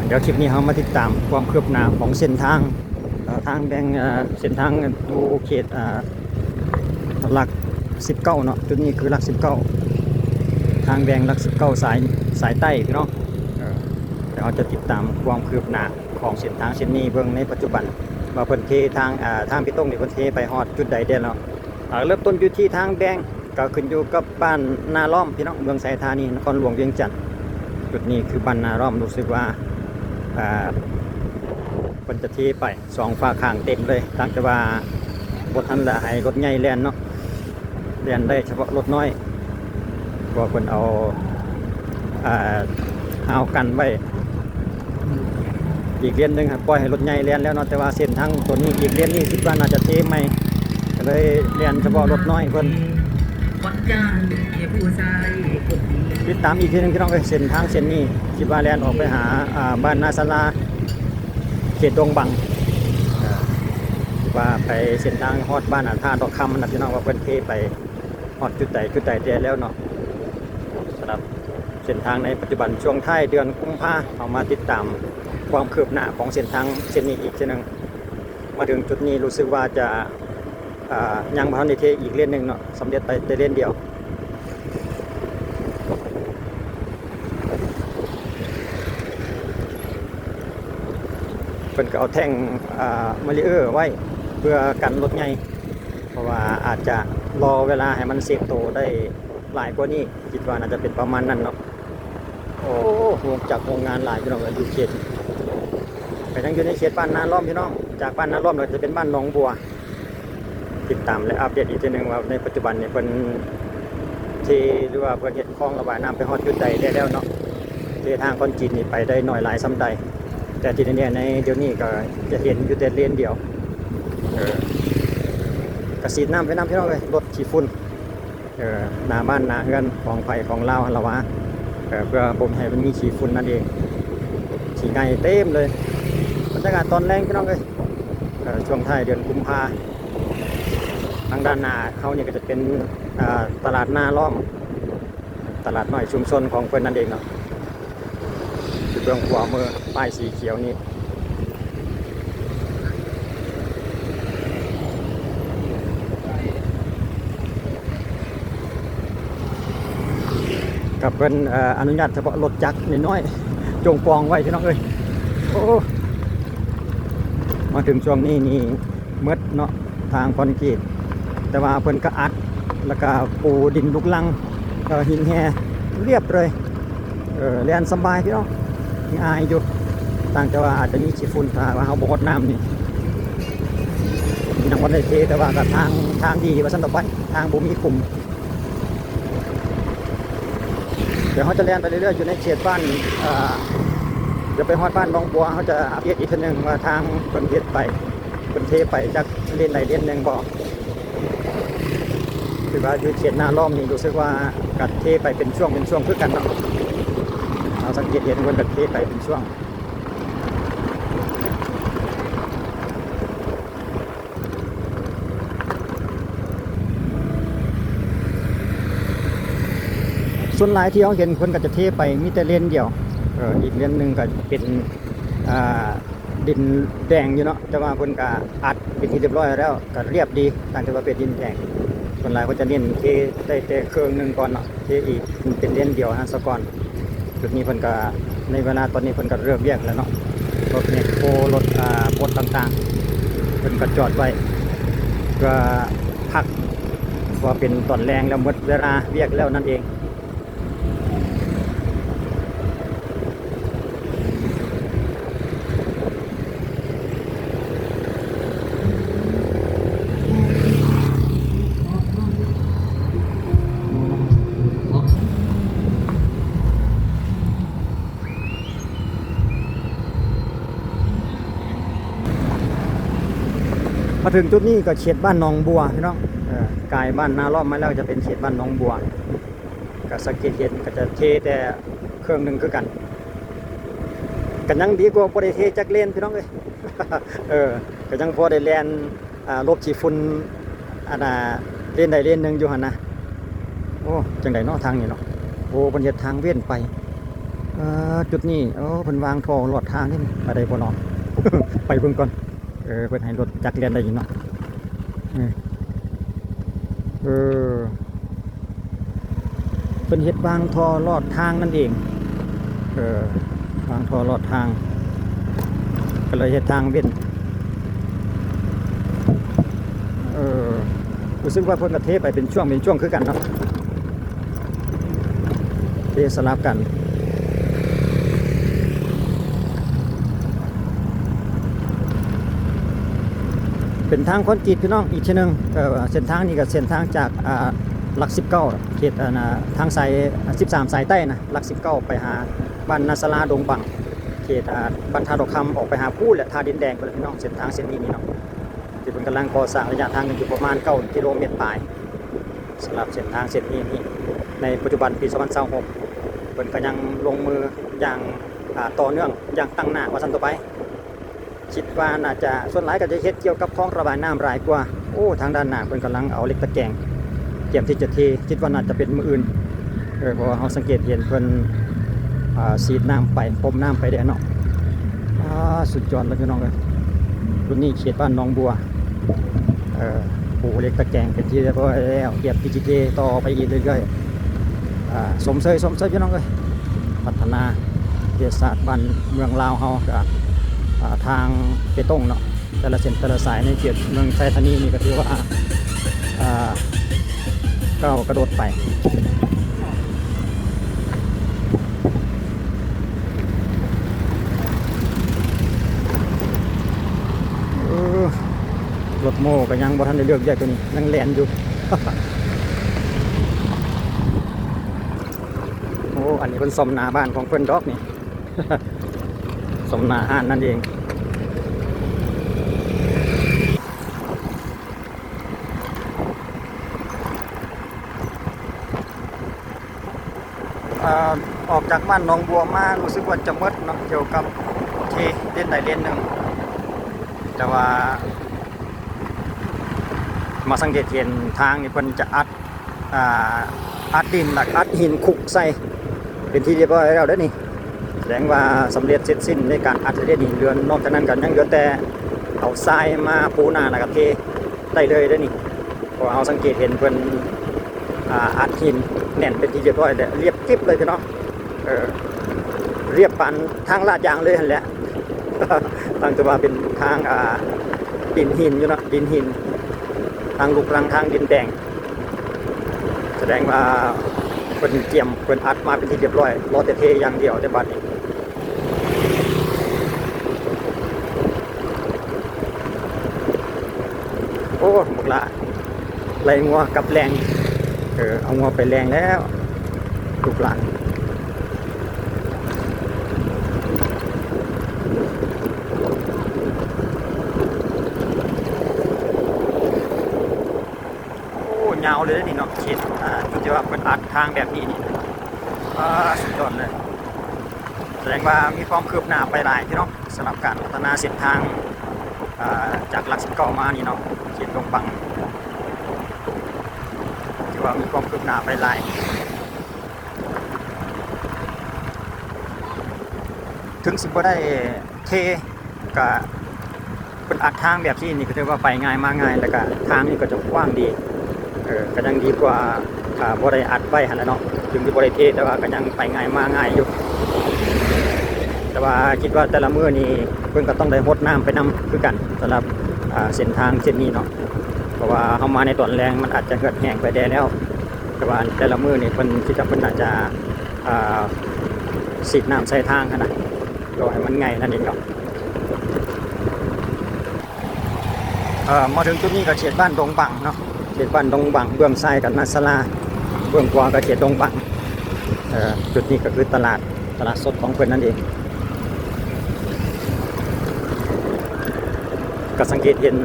เดี๋ยวคลิปนี้เรามาติดตามความคืบหน้าของเส้นทางทางแบ่งเส้นทางดูเขตหลัก19เนาะจุดนี้คือหลัก19ทางแบ่งหลัก19สายใต้พี่น้องเดี๋ยวเราจะติดตามความคืบหน้าของเส้นทางเส้นนี้เบื้องในปัจจุบันว่าเพิ่นเททางพี่ต้งนี่เพิ่นเทไปฮอดจุดใดได้แล้วเริ่มต้นอยู่ที่ทางแบ่งก็ขึ้นอยู่กับบ้านนาล้อมพี่น้องเมืองไสธานีนครหลวงเวียงจันทน์จุดนี้คือบ้านนาล้อมรู้สึกว่าคนจะทีไป2 ฝาข้างเต็มเลยตั้งแต่ว่าบททันละให้รถใหญ่แล่นเนาะแล่นได้เฉพาะรถน้อยก็คนเอากันไว้อีกเลนหนึ่งปล่อยให้รถใหญ่แล่นแล้วเนาะแต่ว่าเส้นทางตัวนี้อีกเลนนี้คิดว่าน่าจะเทใหม่ก็เลยแล่นเฉพาะรถน้อยเพิ่นติดตามอีกทีนึงพี่น้องเส้นทางเส้นนี้คิดว่าแล่นออกไปหาบ้านนาศาลาเขตดงบังว่าไปเส้นทางฮอดบ้านท่าดอกคำนะพี่น้องว่าเพิ่นเทไปฮอดจุดใดเดียวแล้วเนาะสำหรับเส้นทางในปัจจุบันช่วงท้ายเดือนกุมภาพันธ์เอามาติดตามความคืบหน้าของเส้นทางเส้นนี้อีกทีนึงมาถึงจุดนี้รู้สึกว่าจะยังบ่ทันได้เทอีกเลนหนึ่งเนาะสำเร็จไปแต่เลนเดียวเพิ่นก็เอาแท่งมาริเออร์ไว้เพื่อกันรถใหญ่เพราะว่าอาจจะรอเวลาให้มันเซฟโตได้หลายกว่านี้คิดว่าน่าจะเป็นประมาณนั้นเนาะโอ้โหจากโรงงานหลายพี่น้องอยู่เขตไปทั้งอยู่ในเขตบ้านนาล้อมพี่น้องจากบ้านนาล้อมเราจะเป็นบ้านหนองบัวติดตามและอัปเดตอีกทีนึงว่าในปัจจุบันเนี่ยเพิ่นที่หรือว่าเพิ่นเฮ็ดคลองระบายน้ำไปฮอดจุดใดได้แล้วเนาะที่ทางคนจีนนี่ไปได้น้อยหลายซ้ำใดแต่ที่นี่ในเดี๋ยวนี้ก็จะเห็นอยู่แต่เลนเดียวกระสีน้ำไปน้ำพี่น้องเลยรถขี้ฝุ่นหน้าบ้านหน้าเฮือนของไผ่ของลาวละวะเพื่อบ่มให้มันมีขี้ฝุ่นนั่นเองขี้ไก่เต็มเลยบรรยากาศตอนแรงพี่น้องเลยช่วงท้ายเดือนกุมภาทางด้านหน้าเขาเนี่ยก็จะเป็นตลาดนาล้อมตลาดน้อยชุมชนของเพื่อนนั่นเองเนาะเบื้องขวามือป้ายสีเขียวนี้กับเป็นอนุญาตเฉพาะรถจักรน้อยๆจงปองไว้พี่น้องเอ้ยโอ้มาถึงช่วงนี้นี่มืดเนาะทางคอนกรีตแต่ว่าเพิ่นก็อัดแล้วก็ปูดินลุกลังหินแห่เรียบเลยเรียนสบายพี่น้องง่ายอยู่ต่างจากว่าอาจจะมีขี้ฝุ่นถ้าว่าเขาบดน้ำนี่นักวันได้เทแต่ว่ากับทางดีว่าสั้นต่อไปทางบุมีคุมเดี๋ยวเขาจะเรียนไปเรื่อยๆอยู่ในเขตบ้านจะไปฮอดบ้านบางบัวเขาจะอัปเดตอีกทีนึงว่าทางคนเทไปคนเทไปจากเลนใดเลนหนึ่งบอกคือว่าอยู่เขตหน้าล้อมนี่รู้สึกว่ากัดเทไปเป็นช่วงคือกันเนาะเราสังเกตเห็นคนกัดเทไปเป็นช่วงส่วนหลายที่เราเห็นคนก็จะเทไปมีแต่เลนเดียวอีกเลนหนึ่งก็เป็นดินแดงอยู่เนาะแต่ว่าคนก็อัดเป็นที่เรียบร้อยแล้วก็เรียบดีต่างจากว่าเป็นดินแดงส่วนหลายก็จะเน้นเทได้แต่เครื่องหนึ่งก่อนเนาะเทอีกเป็นเลนเดียวนะสก่อนจุดนี้เพิ่นก็ในเวลาตอนนี้เพิ่นก็เริ่มแยกแล้วเนาะรถเนี่ยโครถบดต่างๆเพิ่นก็จอดไว้เพื่อพักว่าเป็นตอนแรงแล้วหมดเวลาแยกแล้วนั่นเองมาถึงจุดนี้ก็เขตบ้านหนองบัวพี่น้องกายบ้านนาล้อมมาแล้วจะเป็นเขตบ้านหนองบัวก็สังเกตเห็นก็จะเทแต่เครื่องหนึ่งคือกันกันยังดีกว่าพอได้เทจักเลนพี่น้องเลยก็ยังพอได้แลนลบฉีฝุ่นเลนใดเลนหนึ่งอยู่หันนะโอ้จังไดเนาะทางนี้เนาะโอ้บรรยากาศทางเว้นไป จุดนี้เพิ่นวางท่อลอดทางนี่ไปได้บ่เนาะ ไปเบิ่งก่อนเพิ่นให้รถจักรเรียนได้อยู่เนาะเออเพิ่นเฮ็ดวางท่อลอดทางนั่นเองวางท่อลอดทางก็เลยเฮ็ดทางเว้นรู้สึกว่าเพิ่นก็เทไปเป็นช่วงคือกันเนาะเทสลับกันเป็นทางคอนกรีตพี่น้องอีกทีนึงเส้นทางนี้ก็เส้นทางจากหลัก19เขตทางสาย13สายใต้นะหลัก19ไปหาบ้านนาสลาดงบังเขตบ้านท่าดอกคำออกไปหาพู้และท่าดินแดงไปเลยพี่น้องเส้นทางเส้นนี้นี่เนาะที่เป็นกำลังก่อสร้างระยะทางกันอยู่ประมาณ9กิโลเมตรปลายสำหรับเส้นทางเส้นนี้ในปัจจุบันปี2026เป็นก็ยังลงมืออย่างต่อเนื่องอย่างตั้งหน้าว่าซั่นต่อไปคิดว่าน่าจะส่วนหลายก็จะเฮ็ดเกี่ยวกับคลองระบายน้ำรายกว่าทางด้านหน้าเพิ่นกำลังเอาเหล็กตะแกรงเตรียมที่จะเทคิดว่าน่าจะเป็นมื้ออื่นเพราะว่าเฮาสังเกตเห็นเพิ่นฉีดน้ำไปพรมน้ำไปได้เนาะสุดยอดเลยพี่น้องเอ้ยรุ่นนี้เขตบ้านหนองบัวปูเหล็กตะแกรงเป็นที่เรียบร้อยแล้วเตรียมที่จะเทต่อไปอีกเรื่อยๆสมเสยพี่น้องเอ้ยพัฒนาเทศศาสตร์บ้านเมืองลาวเฮาก็ทางเปตงเนาะแต่ละเส้นแต่ละสายในเขตเมืองไทยธานีนี่ก็ถือว่าก้าวกระโดดไปรถโม่ก็ยังบ่ทันได้เลือกใหญ่ตัวนี้ยังแล่นอยู่ อันนี้เป็นสมนาบ้านของเพื่อนดอกนี่ สมนาห้านนั่นเองออกจากบ้านหนองบัวมารู้สึกว่าจะมืดเนาะเกี่ยวกับที่เล่นใดเล่นหนึ่งแต่ว่ามาสังเกตเห็นทางนี่เพิ่นจะอัดดินหลักอัดหินคุกใส่เป็นที่เรียบร้อยแล้วเด้อนี่แสดงว่าสำเร็จเสร็จสิ้นในการอัดเล่นหินเรือนนอกจากนั้นก็ยังเหลือแต่เอาทรายมาปูหน้าแล้วก็เทได้เลยเด้อนี่เพราะเอาสังเกตเห็นเพิ่นอัดหินแน่นเป็นที่เรียบร้อยแล้วเรียบกิ๊บเลยพี่น้องเรียบปานทางลาดยางเลยหั่นแหละ ตั้งแต่ว่าเป็นทางดินหินอยู่เนาะดินหินทางลูกรังทางดินแดงแสดงว่าเป็นเกี่ยมเป็นอัดมาเป็นที่เรียบร้อยรอแต่เทอย่างเดียวแต่บัดนี้บอกละไล่งัวกับแรงเอางัวไปแรงแล้วลูกหลานยาวเลยนี่เนาะคิดที่ว่าเป็นอัดทางแบบนี้นี่สุดยอดเลยแสดงว่ามีความคืบหน้าไปหลายพี่น้องสำหรับการพัฒนาเส้นทางจากหลัก19มานี่เนาะเขียนลงปังที่ว่ามีความคืบหน้าไปหลายถึงสิบ่ได้เทกับเป็นอัดทางแบบที่นี่ก็ถือว่าไปง่ายมาง่ายแล้วก็ทางนี่ก็จะกว้างดีก็ยังดีกว่าบ่ได้อัดไว้หั่นแหละเนาะถึงที่บ่ได้เทแต่ว่าก็ยังไปง่ายมาง่ายอยู่แต่ว่าคิดว่าแต่ละมื้อนี้เพิ่นก็ต้องได้รดน้ำไปนำคือกันสำหรับเส้นทางเส้นนี้เนาะเพราะว่าเฮามาในตอนแรงมันอาจจะเหือดแห้งไปได้แล้วแต่ว่าแต่ละมื้อนี่เพิ่นคิดว่าเพิ่นอาจจะฉีดน้ำใส่ทางหั่นน่ะรอให้มันง่ายนั่นเองครับมาถึงจุดนี้ก็เขตบ้านดงบังเนาะเขตบ้านดงบังเบื้องซ้ายกับนาสลาเบื้องขวาก็เขตดงบังจุดนี้ก็คือตลาดสดของเพื่อนนั่นเองก็สังเกตเห็น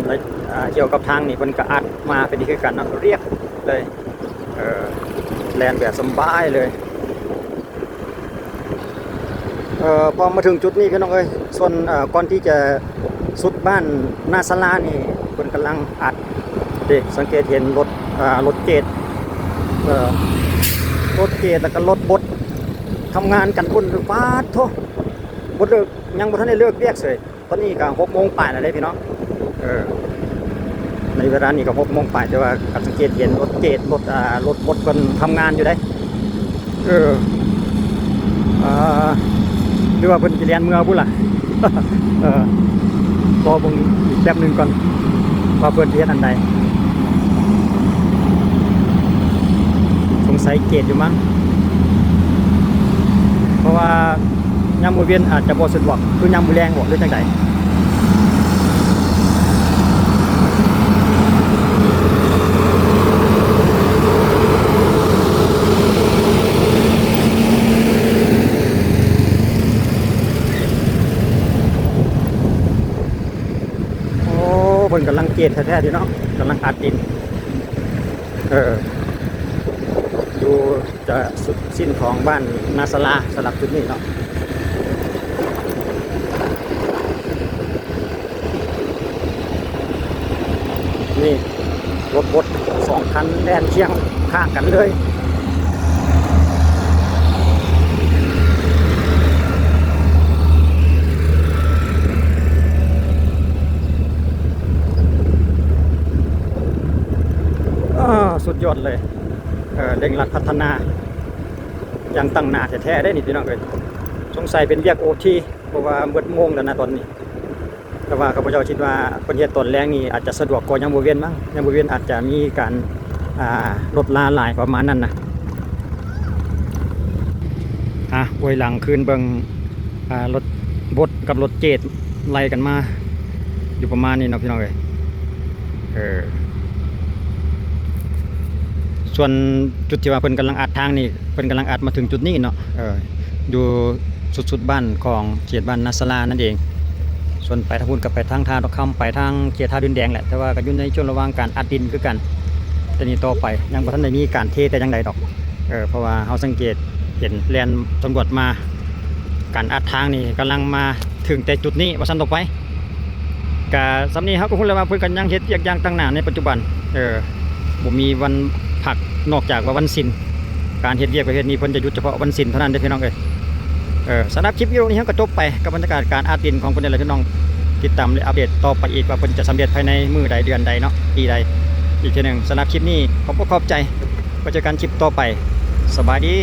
เกี่ยวกับทางนี่มันก็อัดมาเป็นที่คือกันนะเรียบเลยแลนแบบสบายเลยพอมาถึงจุดนี้พี่น้องเอ้ยส่วนก่อนที่จะสุดบ้านนาสลานี่เพิ่นกำลังอัดเด็กสังเกตเห็นรถเกตแล้วก็รถบด ทำงานกันพุ่นฟาดโทบ่เลิกยังบ่ทันได้เลิกเวียกเลยตอนนี้ก็6:00 ปลายแล้วเด้พี่น้องในเวลานี้ก็6:00 ปลายแต่ว่าก็สังเกตเห็นรถเจดรถบดเพิ่นทำงานอยู่ได้หรือว่าเพิ่นสิเรียนเมื่อพุ่นล่ะ รอเบิ่งอีกแป๊บหนึงก่อนว่าเพิ่นสิเฮ็ดอันใดสงสัยเกตอยู่มั้งเพราะว่ายามมื้อเวียนอาจจะบ่สะดวกคือยามมื้อแลงบ่หรือจังไดเพิ่นกำลังเกตแท้ๆดีเนาะกำลังอัดดินดูจะสุดสิ้นของบ้านนาสลาสลับจุดนี้เนาะนี่รถบด2 คันแล่นเคียงข้างกันเลยสุดยอดเลยเร่งรัดพัฒนายังตั้งหน้าแท้ๆได้นี่พี่น้องเลยสงสัยเป็นเรียกโอทีเพราะว่าเบิดโมงแล้วนะตอนนี้แต่ว่าข้าพเจ้าคิดว่าประเทศตอนแรงนี่อาจจะสะดวกกว่ายามมื้อเวียนมั้งยามมื้อเวียนอาจจะมีการรถลาหลายประมาณนั้นนะโวยหลังคืนเบิ่งรถบดกับรถเจดไล่กันมาอยู่ประมาณนี้เนาะพี่น้องเลยส่วนจุดที่ว่าเพิ่นกำลังอัดทางนี่เพิ่นกำลังอัดมาถึงจุดนี้เนาะอยู่สุดบ้านของเขตบ้านนาสลานั่นเองส่วนไปทางพุ่นกับไปทางท่าดอกคำไปทางเขตท่าดินแดงแหละแต่ว่าก็อยู่ในช่วงระหว่างการอัดดินคือกันแต่นี้ต่อไปยังบ่ทันได้มีการเทแต่ยังใดดอกเพราะว่าเฮาสังเกตเห็นแลนตำรวจมาการอัดทางนี่กำลังมาถึงแต่จุดนี้ว่าซั่นต่อไปก็สำนี้เฮาก็คงเลยว่าเพิ่นกันยังเฮ็ดเวียกอย่างต่างหน้าในปัจจุบันบ่มีวันพักนอกจากว่าวันศิลป์การเฮ็ดเวียกประเภทนี้เพิ่นจะหยุดเฉพาะวันศิลป์เท่านั้นเด้อพี่น้องเอ้ยสำหรับคลิปวิดีโอนี้ก็จบไปกับบรรยากาศการอัดดินของเพิ่นเลยพี่น้องติดตามและอัปเดตต่อไปอีกว่าเพิ่นจะสำเร็จภายในมื้อใดเดือนใดเนาะปีใดอีกทีนึงสำหรับคลิปนี้ขอบใจไว้เจอกันคลิปต่อไปสบายดี